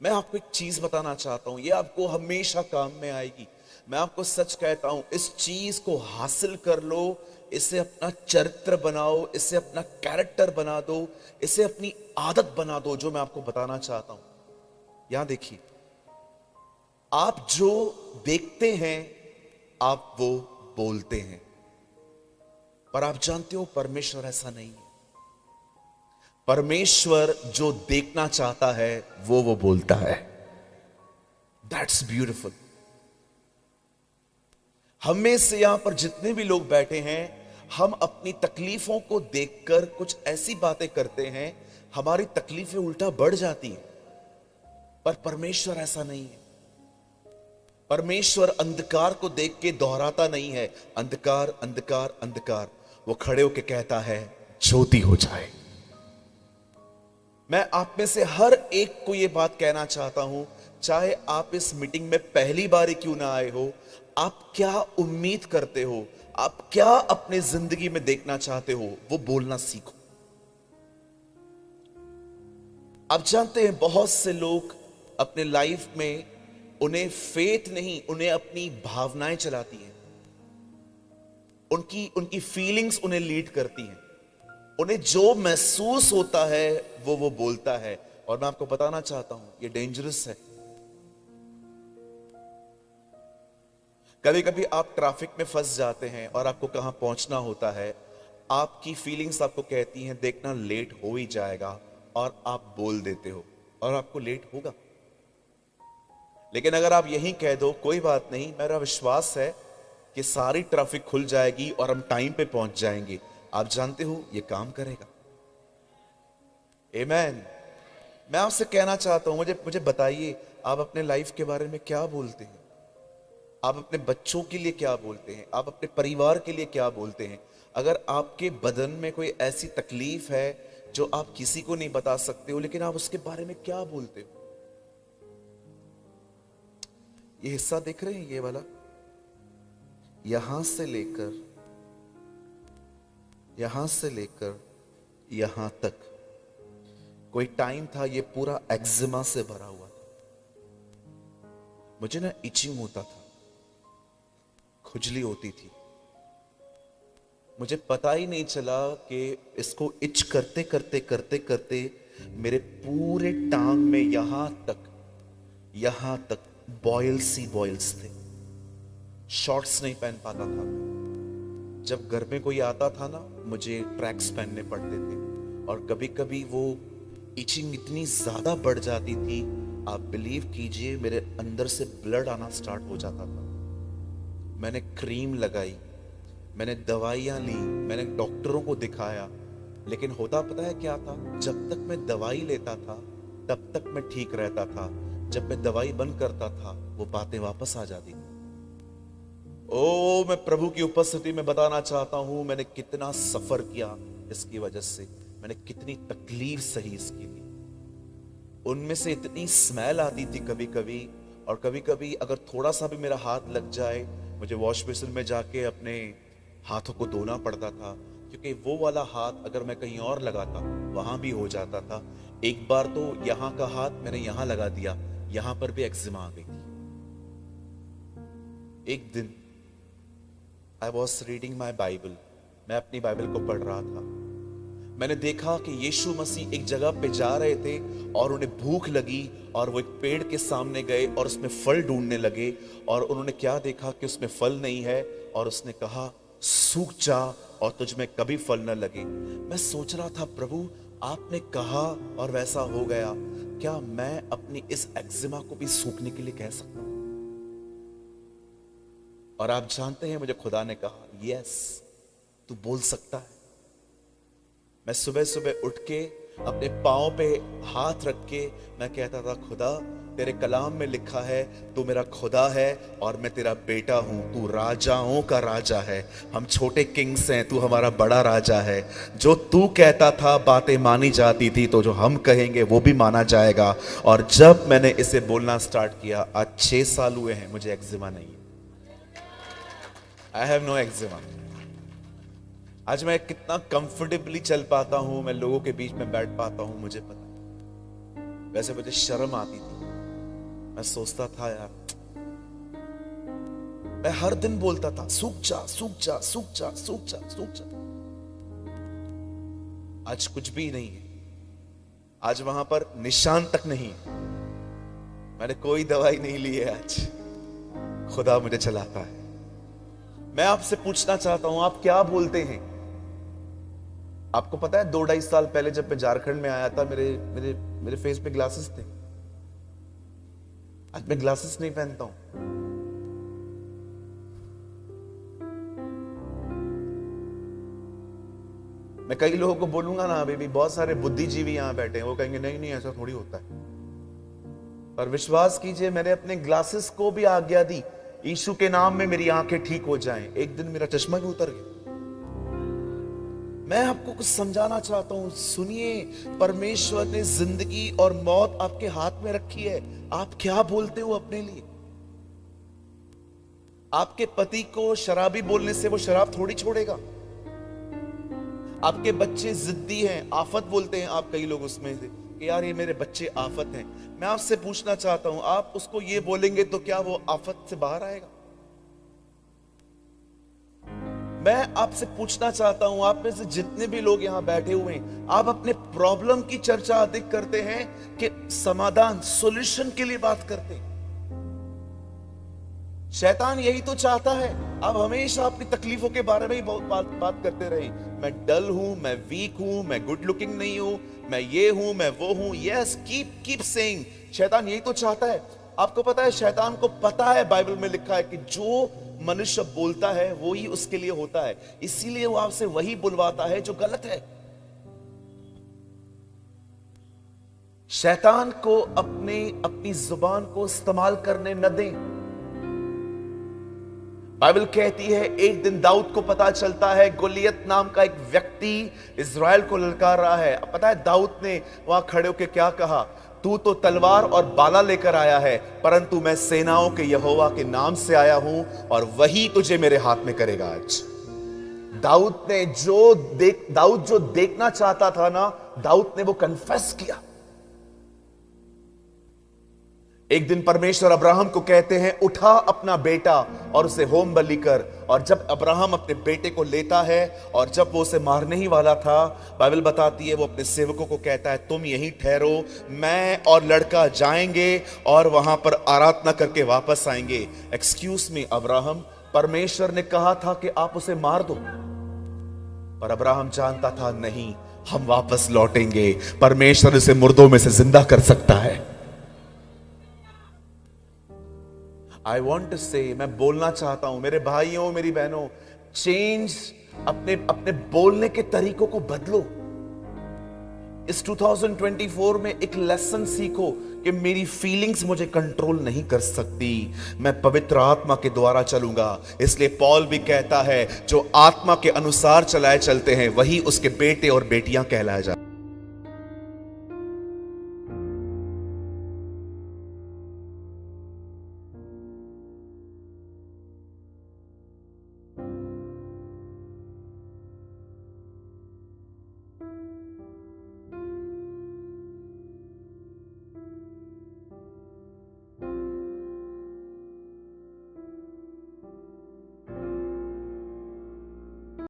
मैं आपको एक चीज बताना चाहता हूं, ये आपको हमेशा काम में आएगी। मैं आपको सच कहता हूं, इस चीज को हासिल कर लो, इसे अपना चरित्र बनाओ, इसे अपना कैरेक्टर बना दो, इसे अपनी आदत बना दो। जो मैं आपको बताना चाहता हूं, यहां देखिए, आप जो देखते हैं आप वो बोलते हैं, पर आप जानते हो परमेश्वर ऐसा नहीं है। परमेश्वर जो देखना चाहता है वो बोलता है। That's beautiful. हम में से यहां पर जितने भी लोग बैठे हैं, हम अपनी तकलीफों को देखकर कुछ ऐसी बातें करते हैं, हमारी तकलीफें उल्टा बढ़ जाती हैं। पर परमेश्वर ऐसा नहीं है। परमेश्वर अंधकार को देख के दोहराता नहीं है, अंधकार अंधकार अंधकार। वो खड़े होकर कहता है ज्योति हो जाए। मैं आप में से हर एक को यह बात कहना चाहता हूं, चाहे आप इस मीटिंग में पहली बार ही क्यों ना आए हो, आप क्या उम्मीद करते हो, आप क्या अपने जिंदगी में देखना चाहते हो, वो बोलना सीखो। आप जानते हैं बहुत से लोग अपने लाइफ में, उन्हें फेथ नहीं, उन्हें अपनी भावनाएं चलाती हैं, उनकी उनकी फीलिंग्स उन्हें लीड करती हैं। उन्हें जो महसूस होता है वो बोलता है। और मैं आपको बताना चाहता हूं, ये डेंजरस है। कभी कभी आप ट्रैफिक में फंस जाते हैं और आपको कहां पहुंचना होता है, आपकी फीलिंग्स आपको कहती हैं देखना लेट हो ही जाएगा, और आप बोल देते हो और आपको लेट होगा। लेकिन अगर आप यही कह दो कोई बात नहीं, मेरा विश्वास है कि सारी ट्रैफिक खुल जाएगी और हम टाइम पे पहुंच जाएंगे, आप जानते हो ये काम करेगा। आमीन। मैं आपसे कहना चाहता हूं, मुझे बताइए, आप अपने लाइफ के बारे में क्या बोलते हैं? आप अपने बच्चों के लिए क्या बोलते हैं? आप अपने परिवार के लिए क्या बोलते हैं? अगर आपके बदन में कोई ऐसी तकलीफ है जो आप किसी को नहीं बता सकते हो, लेकिन आप उसके बारे में क्या बोलते हो? ये हिस्सा देख रहे हैं, ये वाला, यहां से लेकर यहां तक कोई टाइम था ये पूरा एक्जिमा से भरा हुआ था। मुझे ना इचिंग होता था, खुजली होती थी। मुझे पता ही नहीं चला कि इसको इच करते करते करते करते मेरे पूरे टांग में यहां तक बॉयल्स थे। शॉर्ट्स नहीं पहन पाता था। जब घर में कोई आता था ना, मुझे ट्रैक्स पहनने पड़ते थे, और कभी कभी वो इचिंग इतनी ज्यादा बढ़ जाती थी, आप बिलीव कीजिए मेरे अंदर से ब्लड आना स्टार्ट हो जाता था। मैंने क्रीम लगाई, मैंने दवाइयां ली, मैंने डॉक्टरों को दिखाया, लेकिन होता पता है क्या था? जब तक मैं दवाई लेता था तब तक मैं ठीक रहता था। जब मैं दवाई बंद करता था वो बातें वापस आ जाती थी। ओ, मैं प्रभु की उपस्थिति में बताना चाहता हूं, मैंने कितना सफर किया इसकी वजह से, मैंने कितनी तकलीफ सही इसकी थी। उनमें से इतनी स्मेल आती थी कभी कभी, और कभी कभी अगर थोड़ा सा भी मेरा हाथ लग जाए, मुझे वॉश बेसिन में जाके अपने हाथों को धोना पड़ता था, क्योंकि वो वाला हाथ अगर मैं कहीं और लगाता वहां भी हो जाता था। एक बार तो यहां का हाथ मैंने यहां लगा दिया, यहां पर भी एक्जिमा आ गई थी। एक दिन I was reading my Bible, मैं अपनी बाइबल को पढ़ रहा था। मैंने देखा कि यीशु मसीह एक जगह पे जा रहे थे और उन्हें भूख लगी, और वो एक पेड़ के सामने गए और उसमें फल ढूंढने लगे, और उन्होंने क्या देखा कि उसमें फल नहीं है, और उसने कहा सूख जा और तुझ में कभी फल न लगे। मैं सोच रहा था, प्रभु आपने कहा और वैसा हो गया, क्या मैं अपनी इस एक्जिमा को भी सूखने के लिए कह सकता हूं? और आप जानते हैं मुझे खुदा ने कहा, यस तू बोल सकता है। मैं सुबह सुबह उठ के अपने पांव पे हाथ रख के मैं कहता था, खुदा तेरे कलाम में लिखा है तू मेरा खुदा है और मैं तेरा बेटा हूं, तू राजाओं का राजा है, हम छोटे किंग्स हैं, तू हमारा बड़ा राजा है। जो तू कहता था बातें मानी जाती थी, तो जो हम कहेंगे वो भी माना जाएगा। और जब मैंने इसे बोलना स्टार्ट किया, आज 6 साल हुए हैं, मुझे एक्जिमा नहीं है। I have no eczema. आज मैं कितना कंफर्टेबली चल पाता हूं, मैं लोगों के बीच में बैठ पाता हूं, मुझे पता है। वैसे मुझे शर्म आती थी, मैं सोचता था यार, मैं हर दिन बोलता था सूख जा सूख जा सूख जा सूख जा सूख जा। आज कुछ भी नहीं है, आज वहां पर निशान तक नहीं है। मैंने कोई दवाई नहीं ली है, आज खुदा मुझे चलाता है। मैं आपसे पूछना चाहता हूं, आप क्या बोलते हैं? आपको पता है 2-2.5 साल पहले जब मैं झारखंड में आया था, मेरे मेरे मेरे फेस पे ग्लासेस थे। आज मैं ग्लासेस नहीं पहनता हूं। मैं कई लोगों को बोलूंगा ना, अभी भी बहुत सारे बुद्धिजीवी यहां बैठे हैं, वो कहेंगे नहीं नहीं ऐसा थोड़ी होता है। पर विश्वास कीजिए, मैंने अपने ग्लासेस को भी आज्ञा दी, यीशु के नाम में मेरी आंखें ठीक हो जाएं। एक दिन मेरा चश्मा भी उतर गया। मैं आपको कुछ समझाना चाहता हूं, सुनिए, परमेश्वर ने जिंदगी और मौत आपके हाथ में रखी है। आप क्या बोलते हो अपने लिए? आपके पति को शराबी बोलने से वो शराब थोड़ी छोड़ेगा। आपके बच्चे जिद्दी हैं, आफत बोलते हैं आप कई लोग उसमें से कि यार ये मेरे बच्चे आफत हैं। मैं आपसे पूछना चाहता हूं, आप उसको ये बोलेंगे तो क्या वो आफत से बाहर आएगा? मैं आपसे पूछना चाहता हूं, आप में से जितने भी लोग यहां बैठे हुए हैं, आप अपने प्रॉब्लम की चर्चा अधिक करते हैं कि समाधान, सॉल्यूशन के लिए बात करते हैं। शैतान यही तो चाहता है, आप हमेशा अपनी तकलीफों के बारे में ही बहुत बात करते रहे। मैं डल हूं, मैं वीक हूं, मैं गुड लुकिंग नहीं हूं, मैं ये हूं, मैं वो हूं। Yes, keep saying. शैतान यही तो चाहता है। आपको पता है, शैतान को पता है, बाइबल में लिखा है कि जो मनुष्य बोलता है वो ही उसके लिए होता है। इसीलिए वो आपसे वही बुलवाता है जो गलत है। शैतान को अपनी जुबान को इस्तेमाल करने न दें। बाइबल कहती है, एक दिन दाऊद को पता चलता है गोलियत नाम का एक व्यक्ति इज़राइल को ललकार रहा है। पता है दाऊद ने वहां खड़े होकर क्या कहा? तू तो तलवार और बाला लेकर आया है, परंतु मैं सेनाओं के यहोवा के नाम से आया हूं और वही तुझे मेरे हाथ में करेगा। आज दाऊद जो देखना चाहता था ना, दाऊद ने वो कन्फेस किया। एक दिन परमेश्वर अब्राहम को कहते हैं, उठा अपना बेटा और उसे होम बलि कर। और जब अब्राहम अपने बेटे को लेता है और जब वो उसे मारने ही वाला था, बाइबल बताती है वो अपने सेवकों को कहता है, तुम यहीं ठहरो, मैं और लड़का जाएंगे और वहां पर आराधना करके वापस आएंगे। एक्सक्यूज मी अब्राहम, परमेश्वर ने कहा था कि आप उसे मार दो, पर अब्राहम जानता था नहीं, हम वापस लौटेंगे। परमेश्वर उसे मुर्दों में से जिंदा कर सकता है। आई वॉन्ट टू से, मैं बोलना चाहता हूं मेरे भाइयों, मेरी बहनों, चेंज, अपने बोलने के तरीकों को बदलो। इस 2024 में एक लेसन सीखो कि मेरी फीलिंग्स मुझे कंट्रोल नहीं कर सकती, मैं पवित्र आत्मा के द्वारा चलूंगा। इसलिए पॉल भी कहता है, जो आत्मा के अनुसार चलाए चलते हैं वही उसके बेटे और बेटियां कहलाए जाते हैं।